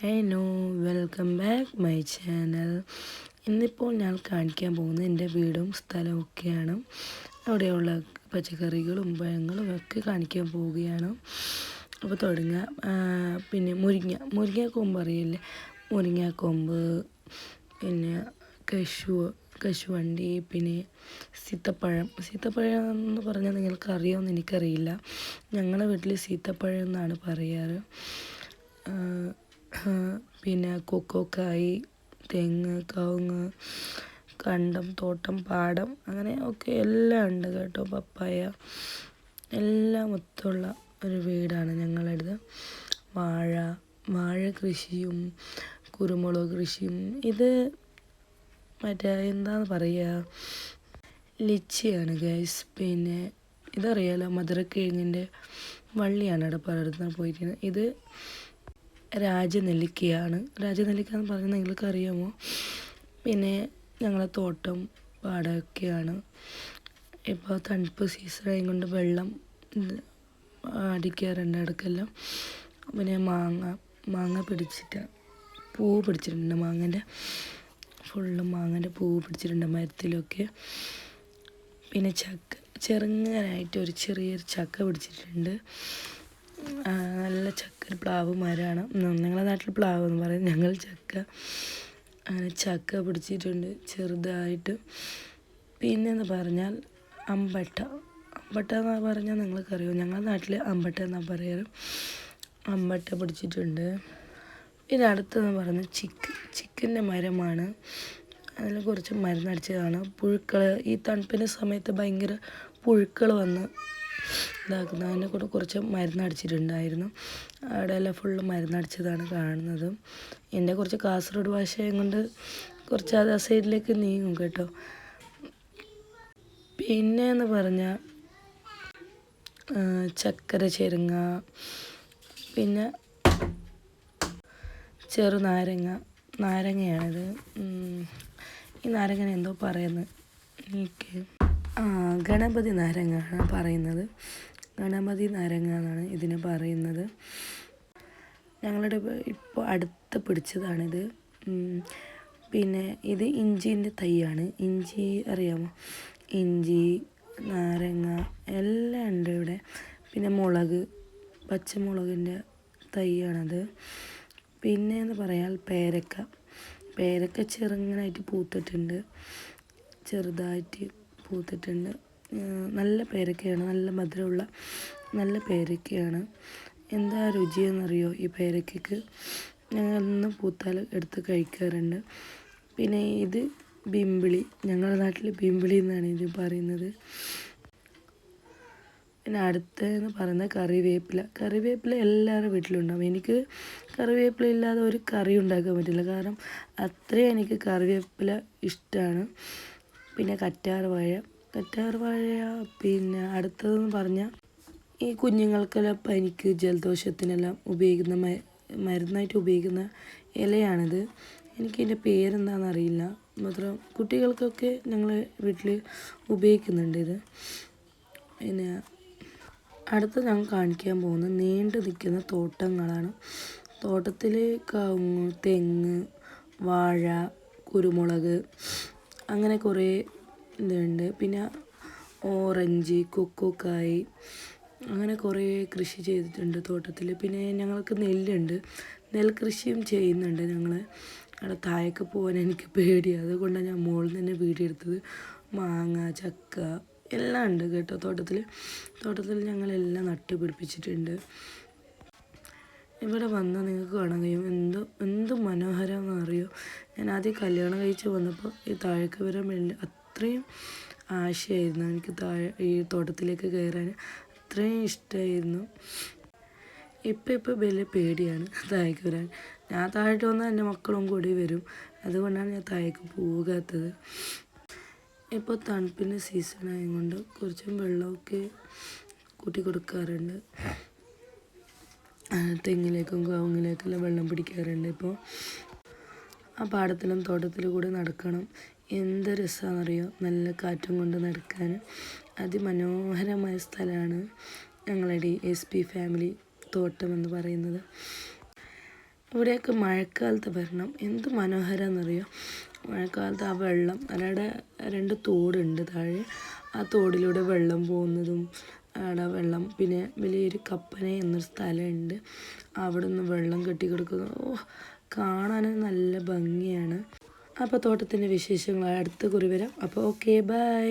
Hello, welcome back my channel. ഇന്നിപ്പോൾ ഞാൻ കാണിക്കാൻ പോകുന്നത് എൻ്റെ വീടും സ്ഥലവും ഒക്കെയാണ്. അവിടെയുള്ള പച്ചക്കറികളും പഴങ്ങളും ഒക്കെ കാണിക്കാൻ പോവുകയാണ്. അപ്പോൾ തുടങ്ങാം. പിന്നെ മുരിങ്ങാക്കൊമ്പ് അറിയില്ലേ? മുരിങ്ങാക്കൊമ്പ്, പിന്നെ കശുവണ്ടി, പിന്നെ സീത്തപ്പഴം എന്ന് പറഞ്ഞാൽ നിങ്ങൾക്ക് അറിയാമെന്ന് എനിക്കറിയില്ല. ഞങ്ങളുടെ വീട്ടിൽ സീത്തപ്പഴം എന്നാണ് പറയാറ്. പിന്നെ കൊക്കോക്കായി, തെങ്ങ്, കവുങ്ങ്, കണ്ടം, തോട്ടം, പാടം, അങ്ങനെ ഒക്കെ എല്ലാം ഉണ്ട് കേട്ടോ. പപ്പായ എല്ലാം മൊത്തമുള്ള ഒരു വീടാണ് ഞങ്ങളുടേത്. വാഴ കൃഷിയും കുരുമുളക് കൃഷിയും. ഇത് മറ്റേ എന്താന്ന് പറയുക, ലിച്ചിയാണ് ഗൈസ്. പിന്നെ ഇതറിയാലോ, മധുരക്കിഴങ്ങിൻ്റെ വള്ളിയാണ് ഇവിടെ പടർന്ന് പോയിരിക്കുന്നത്. ഇത് രാജനെല്ലിക്കയാണ്. രാജനെല്ലിക്ക എന്ന് പറഞ്ഞാൽ നിങ്ങൾക്ക് അറിയാമോ? പിന്നെ ഞങ്ങളെ തോട്ടം പാടമൊക്കെയാണ്. ഇപ്പോൾ തണുപ്പ് സീസണായത് കൊണ്ട് വെള്ളം അടിക്കാറുണ്ട് ഇടയ്ക്കെല്ലാം. പിന്നെ മാങ്ങ പൂ പിടിച്ചിട്ടുണ്ട്. മാങ്ങേൻ്റെ പൂവ് പിടിച്ചിട്ടുണ്ട് മരത്തിലൊക്കെ. പിന്നെ ചെറുങ്ങനായിട്ട് ഒരു ചെറിയൊരു ചക്ക പിടിച്ചിട്ടുണ്ട്. നല്ല ചക്ക പ്ലാവ് മരമാണ്. ഞങ്ങളുടെ നാട്ടിൽ പ്ലാവ് എന്ന് പറയും, ഞങ്ങൾ ചക്ക. അങ്ങനെ ചക്ക പിടിച്ചിട്ടുണ്ട് ചെറുതായിട്ട്. പിന്നെന്ന് പറഞ്ഞാൽ അമ്പട്ട എന്ന് പറഞ്ഞാൽ നിങ്ങൾക്കറിയോ? ഞങ്ങളുടെ നാട്ടിൽ അമ്പട്ട എന്നാണ് പറയാറ്. അമ്പട്ട പിടിച്ചിട്ടുണ്ട്. പിന്നെ അടുത്തെന്ന് പറഞ്ഞാൽ ചിക്കൻ്റെ മരമാണ്. അതിൽ കുറച്ച് മരുന്നടിച്ചതാണ്. പുഴുക്കൾ ഈ തണുപ്പിൻ്റെ സമയത്ത് ഭയങ്കര പുഴുക്കൾ വന്ന് ഇതാക്കുന്നത്. അതിനെ കൂടെ കുറച്ച് മരുന്നടിച്ചിട്ടുണ്ടായിരുന്നു. അവിടെയെല്ലാം ഫുള്ള് മരുന്നടിച്ചതാണ് കാണുന്നത്. എൻ്റെ കുറച്ച് കാസർഗോഡ് ഭാഷയും കൊണ്ട് കുറച്ച് അത് ആ സൈഡിലേക്ക് നീങ്ങും കേട്ടോ. പിന്നെ എന്ന് പറഞ്ഞാൽ ചക്കര ചെരുങ്ങ, പിന്നെ നാരങ്ങയാണിത്. ഈ നാരങ്ങ എന്തോ പറയുന്നത് എനിക്ക് ഗണപതി നാരങ്ങയാണ് പറയുന്നത്. ഗണപതി നാരങ്ങ എന്നാണ് ഇതിന് പറയുന്നത്. ഞങ്ങളുടെ ഇപ്പോൾ അടുത്ത് പിടിച്ചതാണിത്. പിന്നെ ഇത് ഇഞ്ചീൻ്റെ തൈയാണ്. ഇഞ്ചി അറിയാമോ? ഇഞ്ചി, നാരങ്ങ എല്ലാം ഉണ്ട് ഇവിടെ. പിന്നെ പച്ചമുളകിൻ്റെ തൈയാണത്. പിന്നെ എന്ന് പറയാൽ പേരക്ക ചെറുങ്ങനായിട്ട് പൂത്തിട്ടുണ്ട്. ചെറുതായിട്ട് പൂത്തിട്ടുണ്ട്. നല്ല പേരക്കയാണ്, നല്ല മധുരമുള്ള നല്ല പേരക്കയാണ്. എന്താ രുചിയെന്നറിയോ ഈ പേരക്കയ്ക്ക്? ഞങ്ങൾ എന്നും പൂത്താൽ എടുത്ത് കഴിക്കാറുണ്ട്. പിന്നെ ഇത് ബിമ്പിളി, ഞങ്ങളുടെ നാട്ടിൽ ബിമ്പിളി എന്നാണ് ഇത് പറയുന്നത്. പിന്നെ അടുത്തതെന്ന് പറയുന്നത് കറിവേപ്പില എല്ലാവരുടെ വീട്ടിലുണ്ടാകും. എനിക്ക് കറിവേപ്പില ഇല്ലാതെ ഒരു കറി ഉണ്ടാക്കാൻ പറ്റില്ല, കാരണം അത്രയും എനിക്ക് കറിവേപ്പില ഇഷ്ടമാണ്. പിന്നെ കറ്റാർ വാഴ. പിന്നെ അടുത്തതെന്ന് പറഞ്ഞാൽ ഈ കുഞ്ഞുങ്ങൾക്കെല്ലാം പനിക്ക് ജലദോഷത്തിനെല്ലാം ഉപയോഗിക്കുന്ന മരുന്നായിട്ട് ഉപയോഗിക്കുന്ന ഇലയാണിത്. എനിക്കതിൻ്റെ പേരെന്താണെന്നറിയില്ല. മാത്രം കുട്ടികൾക്കൊക്കെ ഞങ്ങൾ വീട്ടിൽ ഉപയോഗിക്കുന്നുണ്ട് ഇത്. പിന്നെ അടുത്ത് ഞങ്ങൾ കാണിക്കാൻ പോകുന്നത് നീണ്ടു നിൽക്കുന്ന തോട്ടങ്ങളാണ്. തോട്ടത്തിൽ കവുങ്ങ്, തെങ്ങ്, വാഴ, കുരുമുളക്, അങ്ങനെ കുറേ ഇതുണ്ട്. പിന്നെ ഓറഞ്ച്, കൊക്കോക്കായി, അങ്ങനെ കുറേ കൃഷി ചെയ്തിട്ടുണ്ട് തോട്ടത്തിൽ. പിന്നെ ഞങ്ങൾക്ക് നെല്ലുണ്ട്. നെൽകൃഷിയും ചെയ്യുന്നുണ്ട് ഞങ്ങൾ. അവിടെ താഴേക്ക് പോകാൻ എനിക്ക് പേടിയാണ്, അതുകൊണ്ടാണ് ഞാൻ മുകളിൽ നിന്ന് വീഡിയോ എടുത്തത്. മാങ്ങ, ചക്ക എല്ലാം ഉണ്ട് കേട്ടോ തോട്ടത്തിൽ ഞങ്ങളെല്ലാം നട്ടുപിടിപ്പിച്ചിട്ടുണ്ട്. ഇവിടെ വന്നാൽ നിങ്ങൾക്ക് കാണാൻ കഴിയും എന്ത് മനോഹരമെന്ന് അറിയോ. ഞാൻ ആദ്യം കല്യാണം കഴിച്ച് വന്നപ്പോൾ ഈ താഴേക്ക് വരാൻ വേണ്ടി അത്രയും ആശയായിരുന്നു എനിക്ക്. ഈ തോട്ടത്തിലേക്ക് കയറാൻ അത്രയും ഇഷ്ടമായിരുന്നു. ഇപ്പം വലിയ പേടിയാണ് താഴേക്ക് വരാൻ. ഞാൻ താഴോട്ട് വന്നാൽ എൻ്റെ മക്കളും കൂടി വരും, അതുകൊണ്ടാണ് ഞാൻ താഴേക്ക് പോകാത്തത്. ഇപ്പോൾ തണുപ്പിൻ്റെ സീസണായതുകൊണ്ട് കുറച്ചും വെള്ളമൊക്കെ കൂട്ടി കൊടുക്കാറുണ്ട്. തെങ്ങിലേക്കും കവുങ്ങിലേക്കെല്ലാം വെള്ളം പിടിക്കാറുണ്ട്. ഇപ്പോൾ ആ പാടത്തിലും തോട്ടത്തിലും കൂടെ നടക്കണം. എന്ത് രസമാണെന്നറിയോ, നല്ല കാറ്റും കൊണ്ട് നടക്കാൻ. അതിമനോഹരമായ സ്ഥലമാണ് ഞങ്ങളുടെ SP ഫാമിലി തോട്ടം എന്ന് പറയുന്നത്. ഇവിടെയൊക്കെ മഴക്കാലത്ത് വരണം, എന്ത് മനോഹരമെന്നറിയോ. മഴക്കാലത്ത് ആ വെള്ളം, അവിടെ 2 തോടുണ്ട് താഴെ, ആ തോടിലൂടെ വെള്ളം പോകുന്നതും അവിടെ വെള്ളം, പിന്നെ വലിയൊരു കപ്പന എന്നൊരു സ്ഥലമുണ്ട്, അവിടെ നിന്ന് വെള്ളം കെട്ടിക്കിടക്കുന്നു. കാണാൻ നല്ല ഭംഗിയാണ്. അപ്പോൾ തോട്ടത്തിൻ്റെ വിശേഷങ്ങൾ അടുത്ത കുറി വരാം. അപ്പോൾ ഓക്കെ, ബൈ.